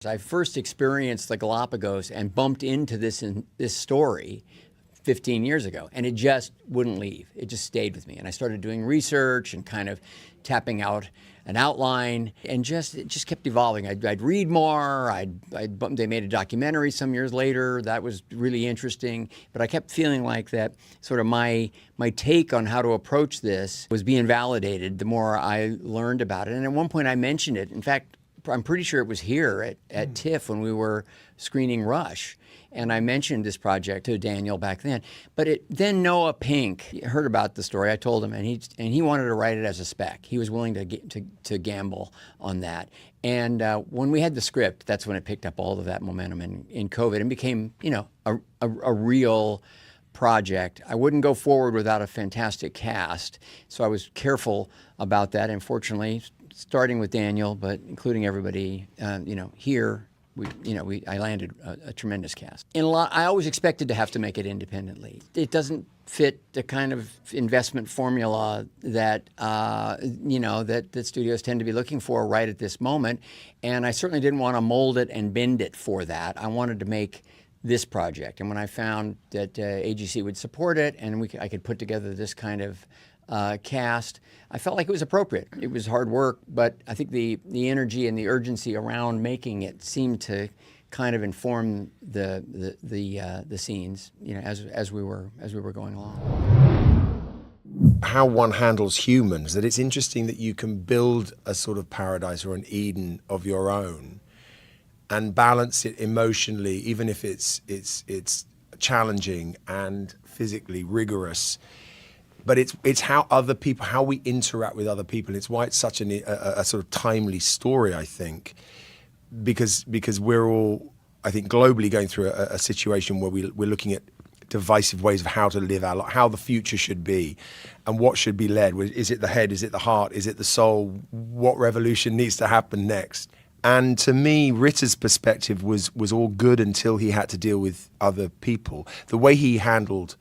I first experienced the Galapagos and bumped into this story 15 years ago, and it just wouldn't leave. It just stayed with me. And I started doing research and kind of tapping out an outline, and it just kept evolving. I'd read more. They made a documentary some years later. That was really interesting. But I kept feeling like that sort of my take on how to approach this was being validated the more I learned about it. And at one point I mentioned it. In fact, I'm pretty sure it was here at TIFF when we were screening Rush. And I mentioned this project to Daniel back then. But then Noah Pink heard about the story. I told him, and he wanted to write it as a spec. He was willing to gamble on that. And when we had the script, that's when it picked up all of that momentum in COVID and became, a real project. I wouldn't go forward without a fantastic cast, so I was careful about that. And fortunately, starting with Daniel, but including everybody, here. I landed a tremendous cast. I always expected to have to make it independently. It doesn't fit the kind of investment formula that that studios tend to be looking for right at this moment. And I certainly didn't want to mold it and bend it for that. I wanted to make this project. And when I found that AGC would support it and I could put together this kind of cast, I felt like it was appropriate. It was hard work, but I think the energy and the urgency around making it seemed to kind of inform the scenes, as we were going along. How one handles humans, that it's interesting that you can build a sort of paradise or an Eden of your own and balance it emotionally, even if it's challenging and physically rigorous. But it's how we interact with other people. It's why it's such a sort of timely story, I think, because we're all, I think, globally going through a situation where we're looking at divisive ways of how to live our life, how the future should be, and what should be led. Is it the head? Is it the heart? Is it the soul? What revolution needs to happen next? And to me, Ritter's perspective was all good until he had to deal with other people. The way he handled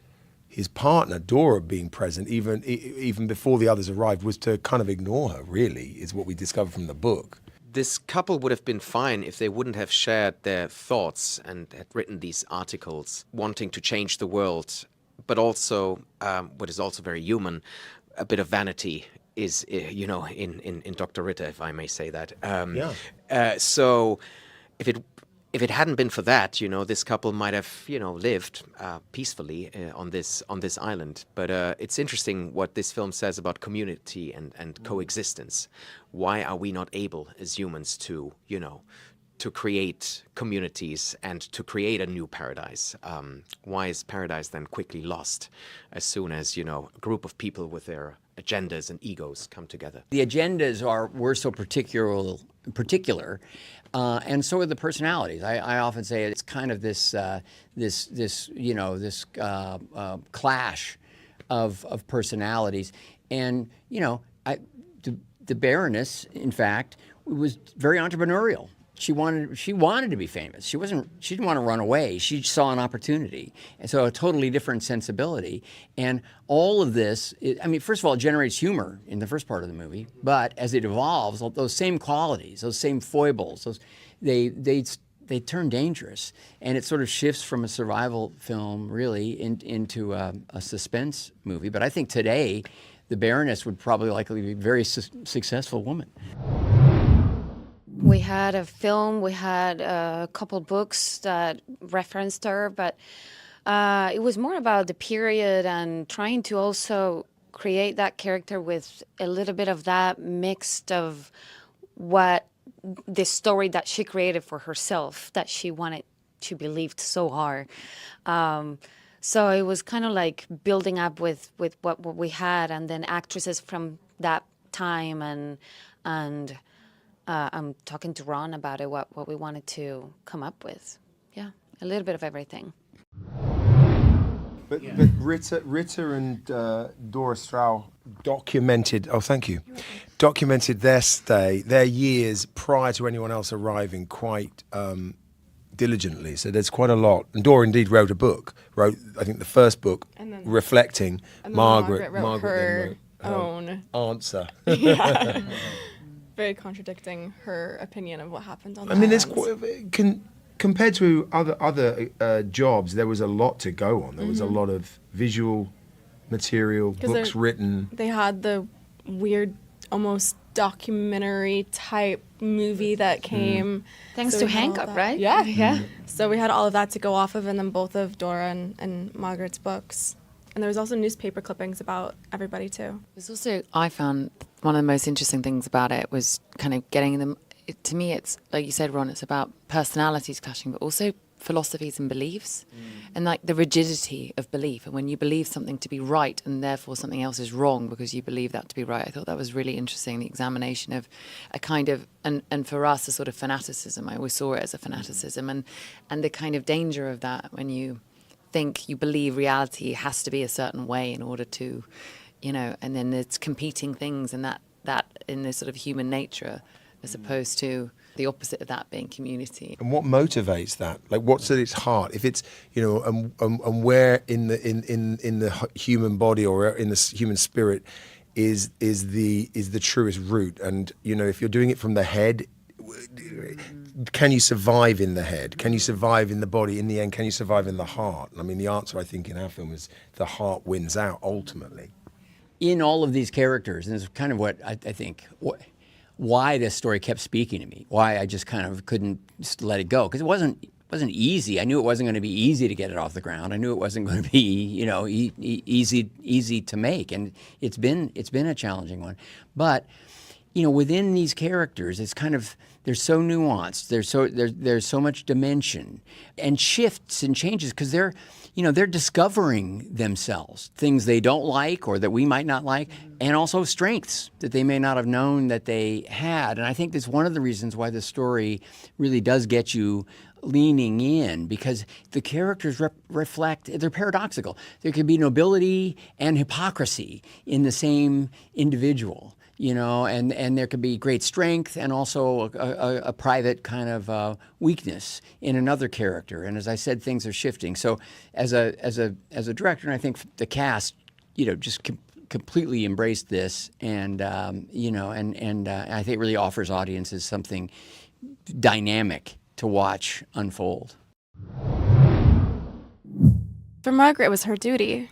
his partner, Dora, being present, even before the others arrived, was to kind of ignore her, really, is what we discovered from the book. This couple would have been fine if they wouldn't have shared their thoughts and had written these articles wanting to change the world, but also, what is also very human, a bit of vanity is, in Dr. Ritter, if I may say that. So if it hadn't been for that, this couple might have, lived peacefully on this island. But it's interesting what this film says about community and coexistence. Why are we not able as humans to, to create communities and to create a new paradise? Why is paradise then quickly lost as soon as, a group of people with their agendas and egos come together? The agendas were so particular, and so are the personalities. I often say it's kind of this clash of personalities, and the Baroness, in fact, was very entrepreneurial. She wanted to be famous. She didn't want to run away. She saw an opportunity. And so a totally different sensibility. And all of this, first of all, it generates humor in the first part of the movie. But as it evolves, those same qualities, those same foibles, they turn dangerous. And it sort of shifts from a survival film, really, into a suspense movie. But I think today, the Baroness would probably likely be a very successful woman. We had a film, we had a couple books that referenced her, but it was more about the period and trying to also create that character with a little bit of that mixed of what the story that she created for herself, that she wanted to believe so hard. So it was kind of like building up with what we had, and then actresses from that time, and I'm talking to Ron about it, what we wanted to come up with. Yeah, a little bit of everything. But Ritter and Dora Strauss documented their years prior to anyone else arriving quite diligently. So there's quite a lot. And Dora indeed wrote, I think, the first book, reflecting. And Margaret wrote her then wrote own Answer. Yeah. very contradicting her opinion of what happened on the I mean, islands. compared to other jobs, there was a lot to go on. There was a lot of visual material, books written. They had the weird, almost documentary type movie that came. Thanks So to we had all Hank Up, that. right? Yeah. Yeah. So we had all of that to go off of, and then both of Dora and Margaret's books. And there was also newspaper clippings about everybody too. There's also, I found one of the most interesting things about it was kind of getting them, to me it's, like you said, Ron, it's about personalities clashing, but also philosophies and beliefs, and like the rigidity of belief. And when you believe something to be right and therefore something else is wrong because you believe that to be right, I thought that was really interesting, the examination of a kind of, and for us, a sort of fanaticism. I always saw it as a fanaticism, and the kind of danger of that when you think you believe reality has to be a certain way in order to, you know, and then there's competing things, and that in this sort of human nature, as opposed to the opposite of that being community. And what motivates that? Like, what's at its heart? If it's, you know, and where in the human body or in the human spirit is the truest root? And you know, if you're doing it from the head, can you survive in the head? Can you survive in the body? In the end, can you survive in the heart? I mean, the answer, I think, in our film is the heart wins out ultimately. In all of these characters, and it's kind of what I think, why this story kept speaking to me, why I just kind of couldn't just let it go, because it wasn't easy. I knew it wasn't going to be easy to get it off the ground. I knew it wasn't going to be, you know, easy to make, and it's been a challenging one. But you know, within these characters, it's kind of, they're so nuanced. There's so much dimension and shifts and changes, because they're discovering themselves, things they don't like or that we might not like, and also strengths that they may not have known that they had. And I think that's one of the reasons why the story really does get you leaning in, because the characters reflect, they're paradoxical. There can be nobility and hypocrisy in the same individual. You know, and there could be great strength and also a private kind of weakness in another character. And as I said, things are shifting. So as a director, and I think the cast, you know, just completely embraced this, and you know, and I think it really offers audiences something dynamic to watch unfold. For Margaret, it was her duty.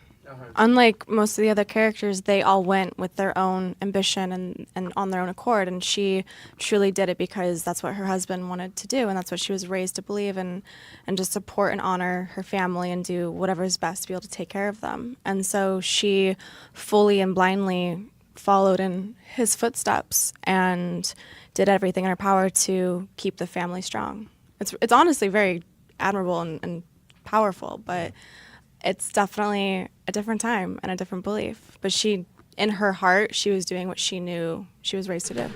Unlike most of the other characters, they all went with their own ambition and on their own accord, and she truly did it because that's what her husband wanted to do, and that's what she was raised to believe, and to support and honor her family and do whatever is best to be able to take care of them. And so she fully and blindly followed in his footsteps and did everything in her power to keep the family strong. It's honestly very admirable and powerful, but it's definitely a different time and a different belief. But she, in her heart, she was doing what she knew she was raised to do.